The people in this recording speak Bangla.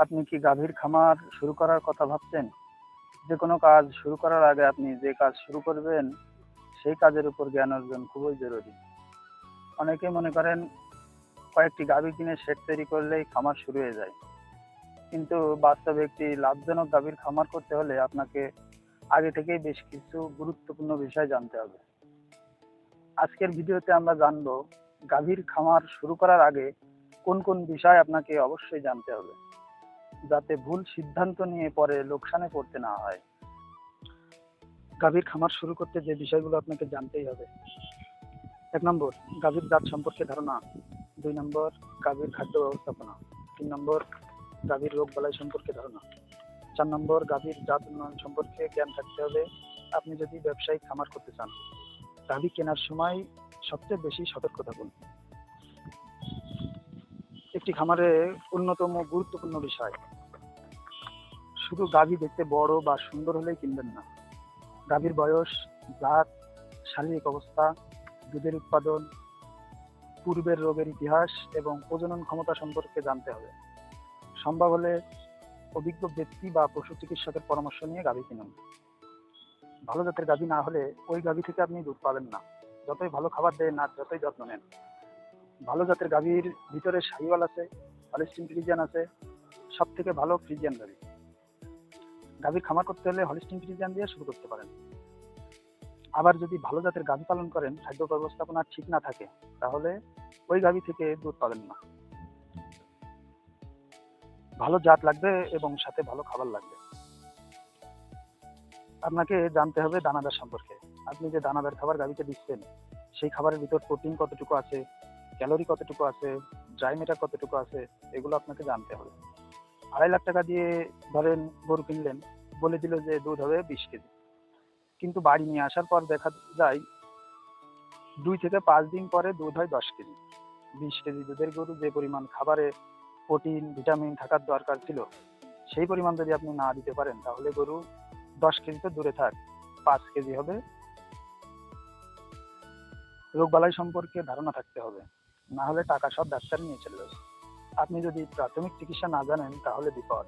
আপনি কি গাভীর খামার শুরু করার কথা ভাবছেন? যে কোনো কাজ শুরু করার আগে আপনি যে কাজ শুরু করবেন সেই কাজের উপর জ্ঞান অর্জন খুবই জরুরি। অনেকে মনে করেন কয়েকটি গাভী কিনে শেড তৈরি করলেই খামার শুরু হয়ে যায়, কিন্তু বাস্তবে একটি লাভজনক গাভীর খামার করতে হলে আপনাকে আগে থেকেই বেশ কিছু গুরুত্বপূর্ণ বিষয় জানতে হবে। আজকের ভিডিওতে আমরা জানবো গাভীর খামার শুরু করার আগে কোন কোন বিষয় আপনাকে অবশ্যই জানতে হবে, যাতে ভুল সিদ্ধান্ত নিয়ে পরে লোকসানে পড়তে না হয়। গাভীর খামার শুরু করতে যে বিষয়গুলো আপনাকে জানতেই হবে: 1 নম্বর, গাভীর জাত সম্পর্কে ধারণা। 2 নম্বর, গাভীর খাদ্য ব্যবস্থাপনা। 3 নম্বর, গাভীর রোগ বালাই সম্পর্কে ধারণা। 4 নম্বর, গাভীর জাত উন্নয়ন সম্পর্কে জ্ঞান থাকতে হবে আপনি যদি ব্যবসায়িক খামার করতে চান। গাভী কেনার সময় সবচেয়ে বেশি সতর্ক থাকুন। একটি খামারে অন্যতম গুরুত্বপূর্ণ বিষয়, শুধু গাভী দেখতে বড় বা সুন্দর হলেই কিনবেন না। গাভীর বয়স, জাত, শারীরিক অবস্থা, দুধের উৎপাদন, পূর্বের রোগের ইতিহাস এবং প্রজনন ক্ষমতা সম্পর্কে জানতে হবে। সম্ভব হলে অভিজ্ঞ ব্যক্তি বা পশু চিকিৎসকের পরামর্শ নিয়ে গাভী কিনুন। ভালো জাতের গাভী না হলে ওই গাভী থেকে আপনি দুধ পাবেন না, যতই ভালো খাবার দেন আর যতই যত্ন নেন। ভালো জাতের গাভীর ভিতরে শাহিওয়াল আছে, হলিস্টিন ফ্রিজিয়ান আছে, সব থেকে ভালো ফ্রিজিয়ান গাভী। গাভীর খামার করতে হলে হলিস্টিন ফ্রিজিয়ান দিয়ে শুরু করতে পারেন। আবার যদি ভালো জাতের গাভী পালন করেন, খাদ্য ব্যবস্থাপনা ঠিক না থাকে, তাহলে ওই গাভী থেকে দুধ পাবেন না। ভালো জাত লাগবে এবং সাথে ভালো খাবার লাগবে। আপনাকে জানতে হবে দানাদার সম্পর্কে। আপনি যে দানাদার খাবার গাভীকে দিচ্ছেন, সেই খাবারের ভিতর প্রোটিন কতটুকু আছে, ক্যালোরি কতটুকু আছে, ড্রাই ম্যাটার কতটুকু আছে, এগুলো আপনাকে জানতে হবে। 2.5 লাখ টাকা দিয়ে ধরেন গরু কিনলেন, বলে দিল যে দুধ হবে 20 কেজি, কিন্তু বাড়ি নিয়ে আসার পর দেখা যায় 2 থেকে 5 দিন পরে দুধ হয় 10 কেজি। 20 কেজি দুধের গরু যে পরিমাণ খাবারে প্রোটিন ভিটামিন থাকার দরকার ছিল, সেই পরিমাণ যদি আপনি না দিতে পারেন, তাহলে গরু 10 কেজি তো দূরে থাক, 5 কেজি হবে। রোগবালাই সম্পর্কে ধারণা থাকতে হবে, না হলে টাকা সব ডাক্তার নিয়ে চলে যাবে। আপনি যদি প্রাথমিক চিকিৎসা না জানেন, তাহলে বিপদ।